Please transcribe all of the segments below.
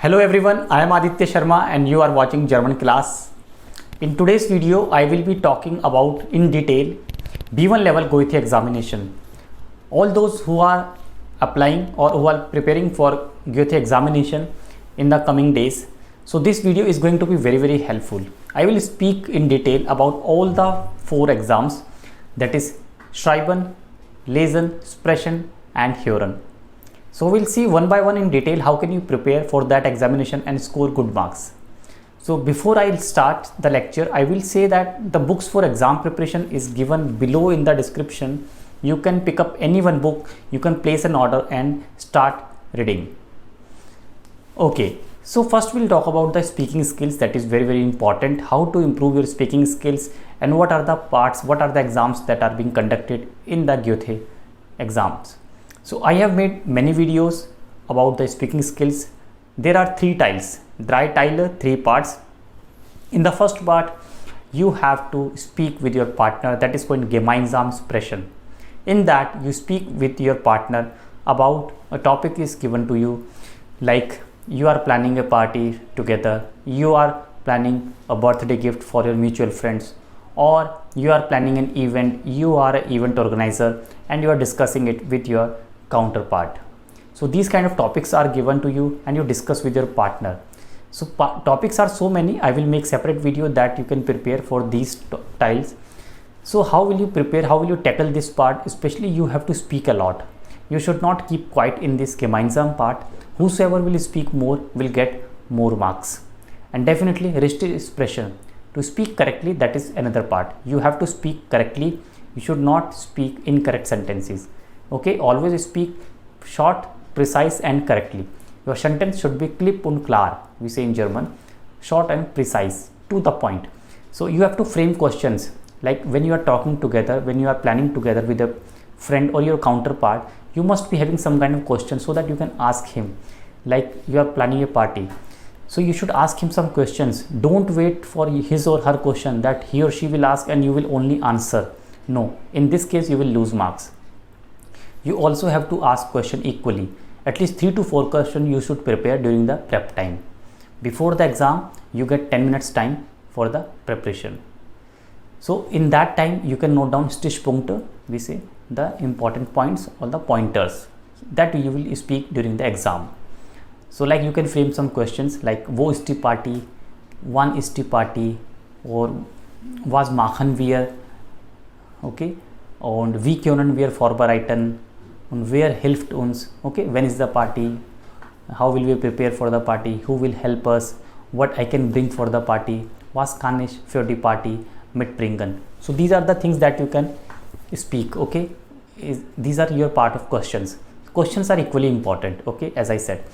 Hello everyone, I am Aditya Sharma and you are watching German class. In today's video, I will be talking about in detail B1 level Goethe examination. All those who are applying or who are preparing for Goethe examination in the coming days. So this video is going to be very helpful. I will speak in detail about all the 4 exams, that is Schreiben, Lesen, Sprechen and Hören. So we'll see one by one in detail how can you prepare for that examination and score good marks. So before I start the lecture, I will say that the books for exam preparation is given below in the description. You can pick up any one book, you can place an order and start reading. Okay, so first we'll talk about the speaking skills. That is very important. How to improve your speaking skills and what are the parts, what are the exams that are being conducted in the Goethe exams. So I have made many videos about the speaking skills. There are 3 tiles, Drei Teile, 3 parts. In the first part, you have to speak with your partner, that is called Gemeinsam sprechen. In that, you speak with your partner about a topic is given to you, like you are planning a party together, you are planning a birthday gift for your mutual friends, or you are planning an event, you are an event organizer and you are discussing it with your counterpart. So these kind of topics are given to you and you discuss with your partner. So topics are so many. I will make separate video that you can prepare for these tiles. So how will you prepare, how will you tackle this part? Especially you have to speak a lot. You should not keep quiet in this Gemeinsam part. Whosoever will speak more will get more marks. And definitely richtige Sprechen, to speak correctly, that is another part. You have to speak correctly. You should not speak incorrect sentences. Okay, always speak short, precise and correctly. Your sentence should be klipp und klar, we say in German, short and precise, to the point. So you have to frame questions, like when you are talking together, when you are planning together with a friend or your counterpart, you must be having some kind of question so that you can ask him, like you are planning a party. So you should ask him some questions. Don't wait for his or her question that he or she will ask and you will only answer. No, in this case you will lose marks. You also have to ask question equally. At least 3 to 4 questions you should prepare during the prep time. Before the exam, you get 10 minutes time for the preparation. So in that time, you can note down Stichpunkte, we say the important points or the pointers that you will speak during the exam. So like you can frame some questions like wo ist die Party, wann ist die Party, or was machen wir, okay, und wie können wir vorbereiten, und wer hilft uns, okay, when is the party, how will we prepare for the party, who will help us, what I can bring for the party, was kann ich für die Party mitbringen. So these are the things that you can speak, okay. These are your part of questions. Questions are equally important, okay, as I said.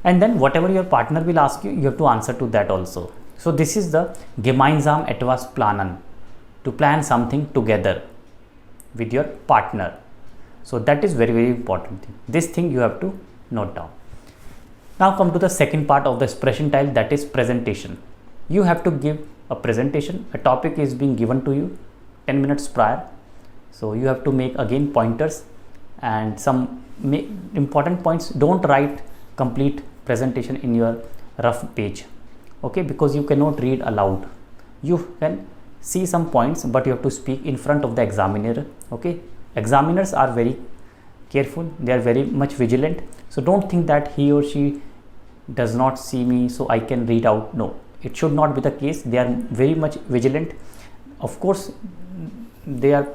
And then whatever your partner will ask you, you have to answer to that also. So this is the Gemeinsam etwas planen, to plan something together with your partner. So that is very important thing. This thing you have to note down. Now come to the second part of the Sprechen tile, that is presentation. You have to give a presentation. A topic is being given to you 10 minutes prior. So you have to make again pointers and some important points. Don't write complete presentation in your rough page, okay, because you cannot read aloud. You can see some points but you have to speak in front of the examiner, okay. Examiners are very careful, they are very much vigilant. So don't think that he or she does not see me so I can read out. No, it should not be the case. They are very much vigilant. Of course they are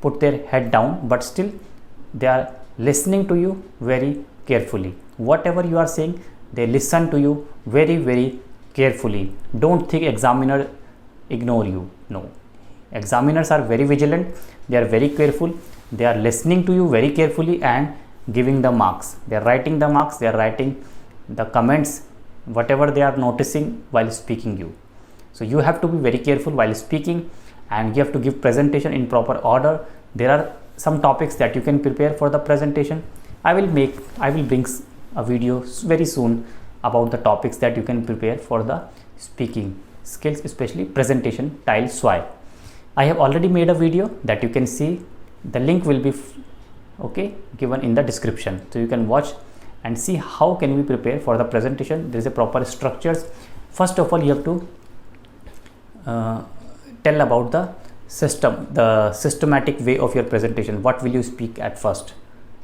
put their head down, but still they are listening to you very carefully. Whatever you are saying, they listen to you very carefully. Don't think examiner ignore you. No, examiners are very vigilant, they are very careful, they are listening to you very carefully and giving the marks. They are writing the marks, they are writing the comments, whatever they are noticing while speaking you. So you have to be very careful while speaking and you have to give presentation in proper order. There are some topics that you can prepare for the presentation. I will bring a video very soon about the topics that you can prepare for the speaking skills, especially presentation tile SWI. I have already made a video that you can see. The link will be okay given in the description, so you can watch and see how can we prepare for the presentation. There is a proper structures. First of all, you have to tell about the systematic way of your presentation. What will you speak at first,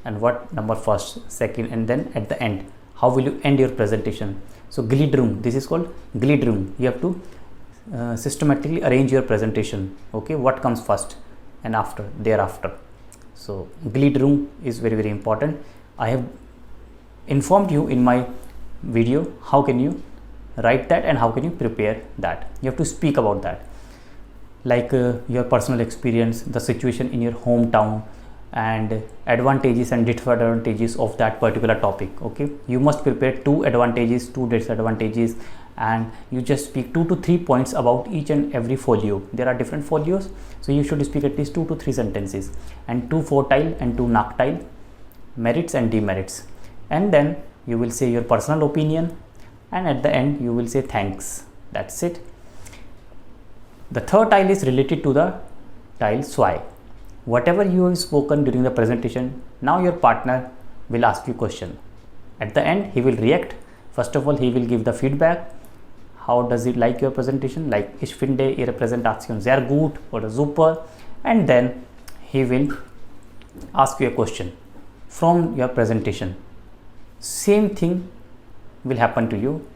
and what number first, second, and then at the end, how will you end your presentation? So grid room, this is called grid room. You have to systematically arrange your presentation. Okay, what comes first and after, thereafter. So grid room is very, very important. I have informed you in my video how can you write that and how can you prepare that. You have to speak about that, like your personal experience, the situation in your hometown, and advantages and disadvantages of that particular topic. Okay, you must prepare 2 advantages, 2 disadvantages, and you just speak 2 to 3 points about each and every folio. There are different folios, so you should speak at least 2 to 3 sentences, and 2 fortile and 2 noctile, merits and demerits. And then you will say your personal opinion, and at the end you will say thanks. That's it. The third tile is related to the tile SWI. Whatever you have spoken during the presentation, now your partner will ask you question. At the end, he will react. First of all, he will give the feedback. How does it like your presentation? Like, ich finde Ihre Präsentation sehr gut oder super. And then he will ask you a question from your presentation. Same thing will happen to you.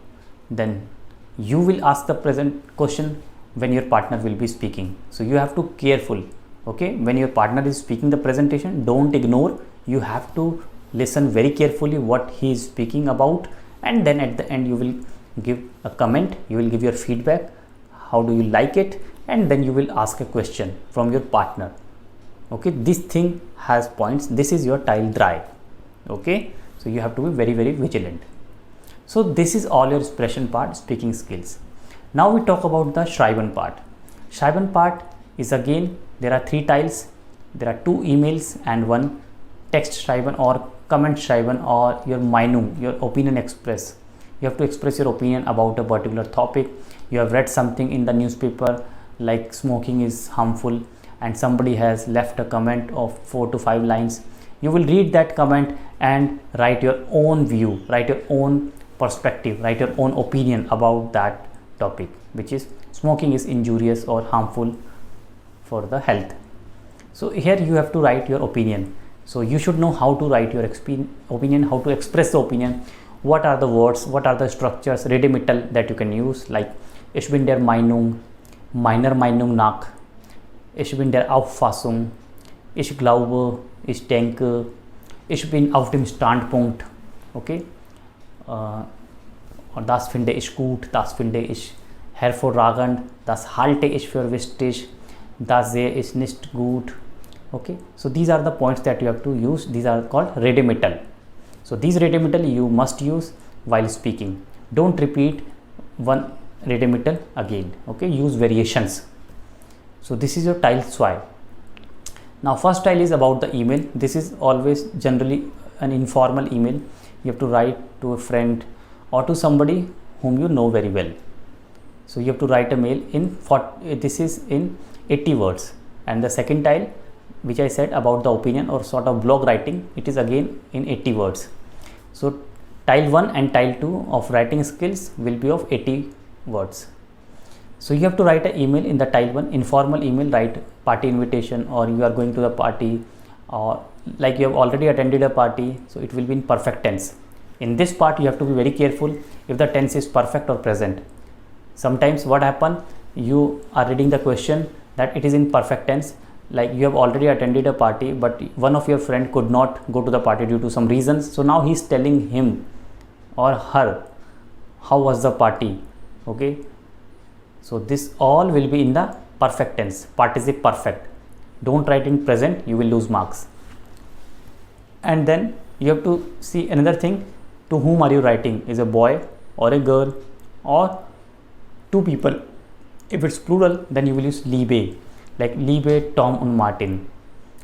Then you will ask the present question when your partner will be speaking. So you have to careful. Okay, when your partner is speaking the presentation, don't ignore. You have to listen very carefully what he is speaking about, and then at the end you will give a comment, you will give your feedback, how do you like it, and then you will ask a question from your partner. Okay, this thing has points. This is your tile drive. Okay, so you have to be very, very vigilant. So this is all your expression part, speaking skills. Now we talk about the Schreiben part. Schreiben part is, again, there are 3 tiles. There are 2 emails and 1 text Schreiben or comment Schreiben or your Meinung, your opinion express. You have to express your opinion about a particular topic. You have read something in the newspaper like smoking is harmful, and somebody has left a comment of 4 to 5 lines. You will read that comment and write your own view, write your own perspective, write your own opinion about that topic, which is smoking is injurious or harmful for the health. So here you have to write your opinion. So you should know how to write your opinion, how to express the opinion, what are the words, what are the structures, Redemittel that you can use, like ich bin der Meinung, meiner Meinung nach, ich bin der Auffassung, ich glaube, ich denke, ich bin auf dem Standpunkt. Okay, das finde ich gut, das finde ich hervorragend, das halte ich für wichtig, das sehe ich nicht gut. Okay, so these are the points that you have to use. These are called Redemittel. So these Redemittel you must use while speaking. Don't repeat one Redemittel again. Okay, use variations. So this is your tile SWI. Now first tile is about the email. This is always generally an informal email. You have to write to a friend or to somebody whom you know very well. So you have to write a mail in this is in 80 words. And the second tile, which I said about the opinion or sort of blog writing, it is again in 80 words. So tile 1 and tile 2 of writing skills will be of 80 words. So you have to write an email in the tile 1, informal email, write party invitation, or you are going to the party, or like you have already attended a party, so it will be in perfect tense. In this part you have to be very careful if the tense is perfect or present. Sometimes what happen, you are reading the question that it is in perfect tense, like you have already attended a party but one of your friend could not go to the party due to some reasons. So now he is telling him or her how was the party. Okay, so this all will be in the perfect tense, participle perfect. Don't write in present, you will lose marks. And then you have to see another thing, to whom are you writing, is a boy or a girl or 2 people. If it's plural, then you will use Liebe, like Liebe, Tom und Martin.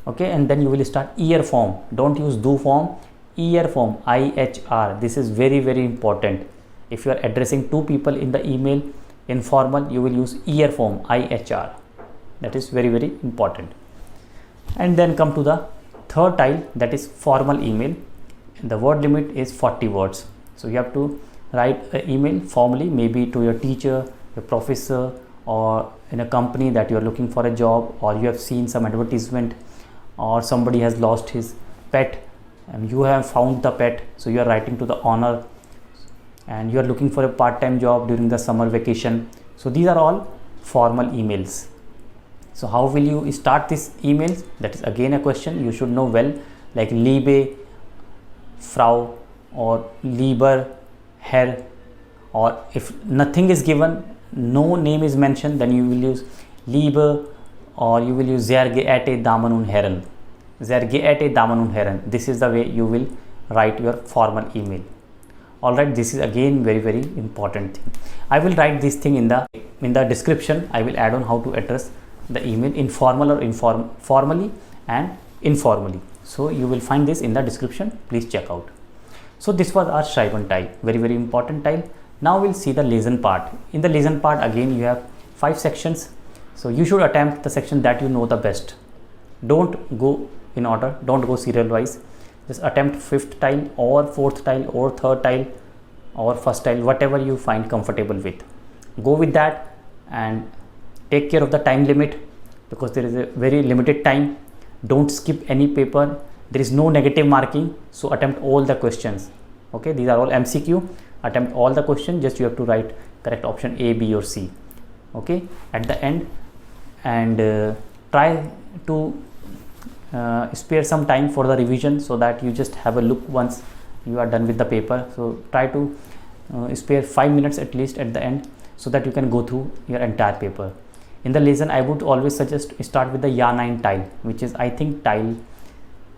Okay, and then you will start ihr form. Don't use du form, ihr form, IHR. This is very, very important. If you are addressing 2 people in the email, informal, you will use ihr form, IHR. That is very, very important. And then come to the third tile, that is formal email. the word limit is 40 words. So you have to write an email formally, maybe to your teacher, your professor, or in a company that you are looking for a job, or you have seen some advertisement, or somebody has lost his pet and you have found the pet, so you are writing to the owner, and you are looking for a part-time job during the summer vacation. So these are all formal emails. So how will you start these emails? That is again a question you should know well, like liebe Frau or lieber Herr, or if nothing is given, no name is mentioned, then you will use liebe, or you will use sehr geehrte Damen und Herren. Sehr geehrte Damen und Herren. This is the way you will write your formal email. Alright, this is again very important thing. I will write this thing in the description. I will add on how to address the email in formal or formally and informally. So you will find this in the description. Please check out. So this was our Schreiben Teil, very important Teil. Now we'll see the lesson part. In the lesson part, again you have 5 sections. So you should attempt the section that you know the best. Don't go in order, don't go serial wise. Just attempt 5th tile or 4th tile or 3rd tile or 1st tile, whatever you find comfortable with. Go with that and take care of the time limit, because there is a very limited time. Don't skip any paper. There is no negative marking, so attempt all the questions. Okay, these are all MCQ. Attempt all the questions, just you have to write correct option A, B or C. Okay, at the end, and try to spare some time for the revision, so that you just have a look once you are done with the paper. So try to spare 5 minutes at least at the end, so that you can go through your entire paper. In the lesson, I would always suggest start with the Ja Nein tile, which is I think tile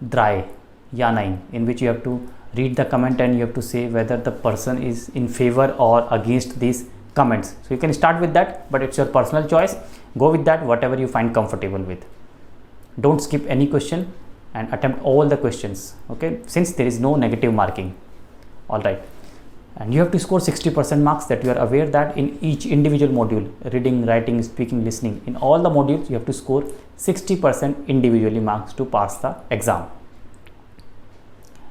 3, Ja Nein, in which you have to read the comment and you have to say whether the person is in favor or against these comments. So you can start with that, but it's your personal choice. Go with that, whatever you find comfortable with. Don't skip any question and attempt all the questions, okay, since there is no negative marking. All right, and you have to score 60% marks. That you are aware that in each individual module, reading, writing, speaking, listening, in all the modules you have to score 60% individually marks to pass the exam.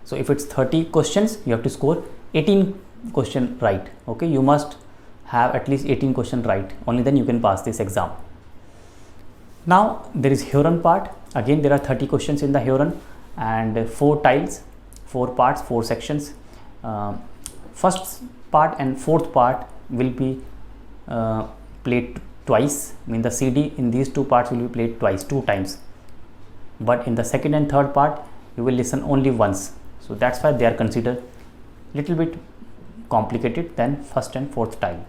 So if it's 30 questions, you have to score 18 question right. Okay, you must have at least 18 question right, only then you can pass this exam. Now there is Huron part. Again, there are 30 questions in the Huron and 4 tiles, 4 parts, 4 sections. First part and 4th part will be played twice. I mean, the CD in these 2 parts will be played twice, 2 times. But in the 2nd and 3rd part, you will listen only once. So that's why they are considered little bit complicated than 1st and 4th tile.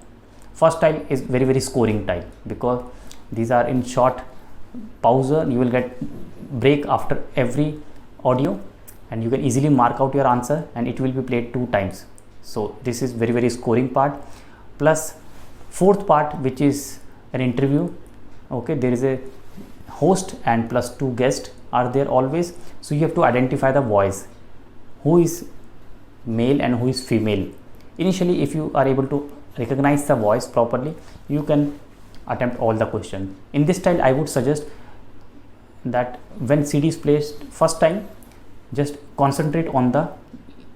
1st tile is very scoring tile, because these are in short pause. You will get break after every audio, and you can easily mark out your answer, and it will be played 2 times. So this is very scoring part. Plus 4th part, which is an interview. Okay, there is a host and plus 2 guests are there always. So you have to identify the voice, who is male and who is female. Initially, if you are able to recognize the voice properly, you can attempt all the questions. In this style, I would suggest that when CD is placed first time, just concentrate on the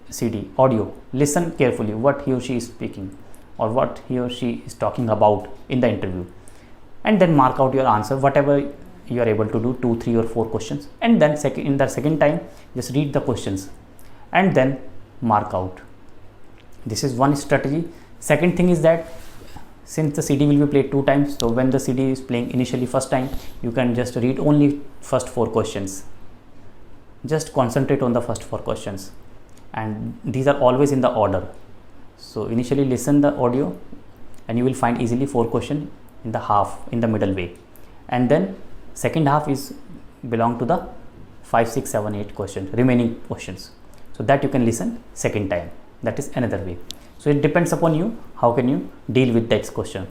CD audio. Listen carefully what he or she is speaking or what he or she is talking about in the interview, and then mark out your answer, whatever you are able to do, 2, 3 or 4 questions, and then in the second time just read the questions and then mark out. This is one strategy. Second thing is that since the CD will be played 2 times, so when the CD is playing initially first time, you can just read only first 4 questions. Just concentrate on the first 4 questions, and these are always in the order. So initially listen the audio and you will find easily 4 questions in the half, in the middle way, and then second half is belong to the 5, 6, 7, 8 questions, remaining questions, so that you can listen second time. That is another way. So it depends upon you, how can you deal with that question.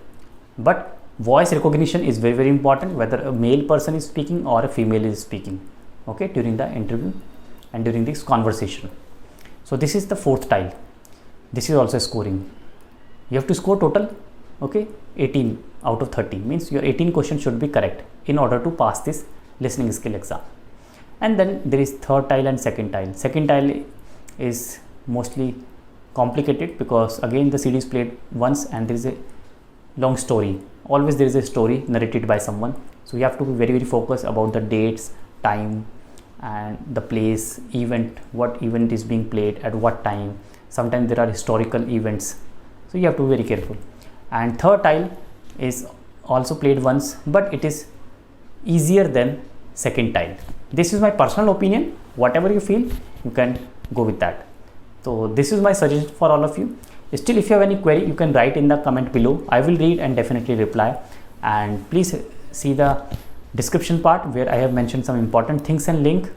But voice recognition is very important, whether a male person is speaking or a female is speaking, okay, during the interview and during this conversation. So this is the 4th tile. This is also scoring. You have to score total, okay, 18 out of 30, means your 18 questions should be correct in order to pass this listening skill exam. And then there is 3rd tile and 2nd tile. 2nd tile is mostly complicated, because again the CD is played once and there is a long story. Always there is a story narrated by someone, so you have to be very focused about the dates, time and the place, event, what event is being played at what time. Sometimes there are historical events, so you have to be very careful. And third tile is also played once, but it is easier than second tile. This is my personal opinion. Whatever you feel, you can go with that. So this is my suggestion for all of you. Still, if you have any query, you can write in the comment below. I will read and definitely reply. And please see the description part where I have mentioned some important things and link,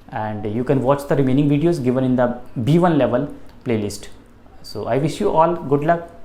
and you can watch the remaining videos given in the B1 level playlist. So I wish you all good luck.